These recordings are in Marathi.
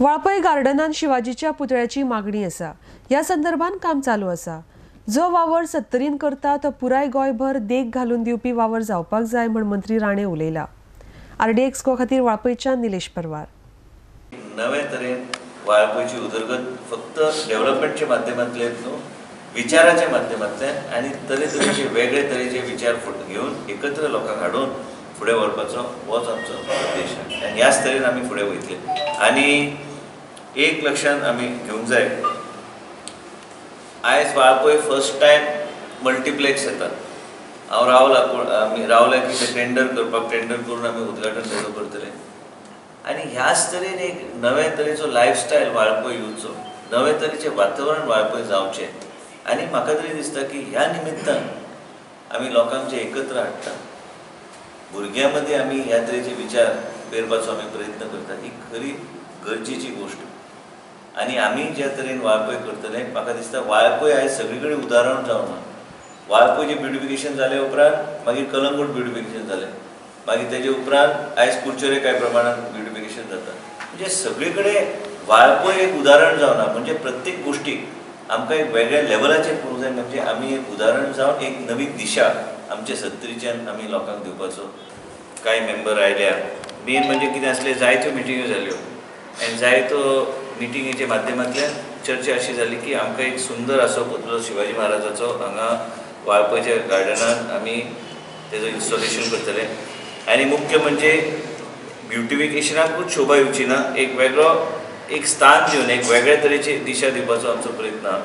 वाळपय गार्डनान शिवाजीच्या पुतळ्याची मागणी आसा। या संदर्भात काम चालू आसा। जो वावर 70 करता तो पुराय गोयभर देख घालून दिवपी वावर जावपाक जाय म्हण मंत्री राणे उलयला। RDX गो खातीर वाळपयच्यान निलेश परवार। नवे तरेन वाळपयची उदरगत फक्त डेव्हलपमेंटच्या माध्यमांतल्यान न्हू, विचाराच्या माध्यमांतल्यान आणि तरेतरेचे वेगळे तरेचे विचार घेऊन एकत्र लोकांक हाडून फुडें व्हरपाचो होच आमचो उद्देश आसा। आनी ह्याच तरेन आमी फुडें वयतले। आनी एक लक्षांत आमी घेवंक जाय, आयज वाळपय फर्स्ट टायम मल्टीप्लेक्स येता। हांव रावला की ते टेंडर करून आमी उद्घाटन तेजो करतले। आनी ह्याच तरेन एक नवे तरेचो लायफस्टायल वाळपय येवचो, नवे तरेचें वातावरण वाळपय जावचें। आनी म्हाका तरी दिसता की ह्या निमित्तान आमी लोकांक जे एकत्र हाडटा, भुरग्यां मदीं आमी ह्या तरेचे विचार पेरपाचो आमी प्रयत्न करता, ही खरी गरजेची गोश्ट। आनी आमी ज्या तरेन वाळपय करतले, म्हाका दिसता वाळपय आयज सगळे कडेन उदाहरण जावना। वाळपयचें ब्युटिफिकेशन जाले उपरांत मागीर कलंगूट ब्युटिफिकेशन जालें, मागीर तेजे उपरांत आयज कुडचरे कांय प्रमाणात ब्युटिफिकेशन जाता। म्हणजे सगळे कडेन वाळपय एक उदाहरण जावना, म्हणजे प्रत्येक गोश्टीक आमकां एक वेगळ्या लेवलाचेर पळोवंक जाय। म्हणजे आमी एक उदाहरण जावन एक नवी दिशा आमचे सत्तरीच्यान आमी लोकांक दिवपाचो। कांय मेंबर आयल्या, मेन म्हणजे कितें आसलें, जायत्यो मिटिंग्यो जाल्यो आनी जायतो मिटिंगेच्या माध्यमांतल्यान चर्चा अशी जाली की आमकां एक सुंदर असो पुतळो शिवाजी महाराजाचो हांगा वाळपयच्या गार्डनान आमी तेजो इन्स्टॉलेशन करतले। आनी मुख्य म्हणजे ब्युटिफिकेशनाकूच शोभा येवची ना, एक वेगळो एक स्थान दिवन एक वेगळ्या तरेची दिशा दिवपाचो आमचो प्रयत्न आहा।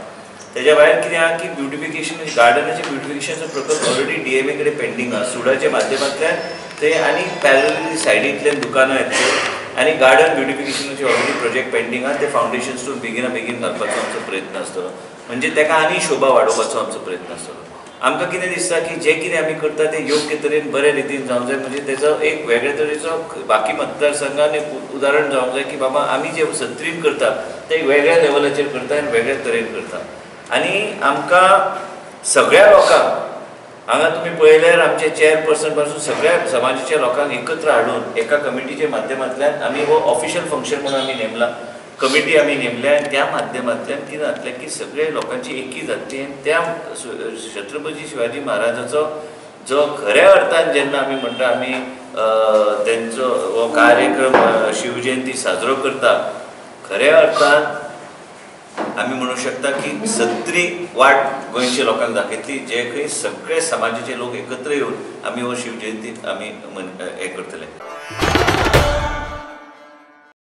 तेज्या भायर कितें आहा की ब्युटिफिकेशन गार्डनाचें ब्युटिफिकेशनचो प्रकल्प ऑलरेडी DMA कडेन पेंडींग आहा। सुडाच्या माध्यमांतल्यान ते आनी पॅरलली सायडींतल्यान दुकानां येतले आनी गार्डन ब्युटिफिकेशनाचे ऑलरेडी प्रोजेक्ट पेंडींग आहा। ते फावंडेशन स्टोन बेगीन घालपाचो आमचो प्रयत्न आसतलो, म्हणजे तेका आनी शोभा वाडोवपाचो आमचो प्रयत्न आसतलो। आमकां कितें दिसता की जें कितें आमी करता तें योग्य तरेन बरे रितीन जावंक जाय, म्हणजे तेजो एक वेगळे तरेचो बाकी मतदारसंघान एक उदाहरण जावंक जाय की बाबा आमी जे 70 करता ते वेगळ्या लेवलाचेर करता आनी वेगळ्या तरेन करता। आनी आमकां सगळ्या लोकांक हांगा तुमी पळयल्यार आमचे चेअरपर्सन पासून सगळ्या समाजाच्या लोकांक एकत्र हाडून एका कमिटीच्या माध्यमांतल्यान आमी हो ऑफिशियल फंक्शन म्हणून आमी नेमला, कमिटी आमी नेमल्या। आनी त्या माध्यमांतल्यान कितें जातलें की सगळे लोकांची एकी जातली आनी त्या छत्रपती शिवाजी महाराजाचो जो खऱ्या अर्थान जेन्ना आमी म्हणटा आमी तेंचो हो कार्यक्रम शिवजयंती साजरो करता, खऱ्या अर्थान आमी म्हणूंक शकता की 70 वाट गोंयच्या लोकांक दाखयतली, जे खंय सगळे समाजाचे लोक एकत्र येवन आमी हो शिवजयंती आमी हे करतले।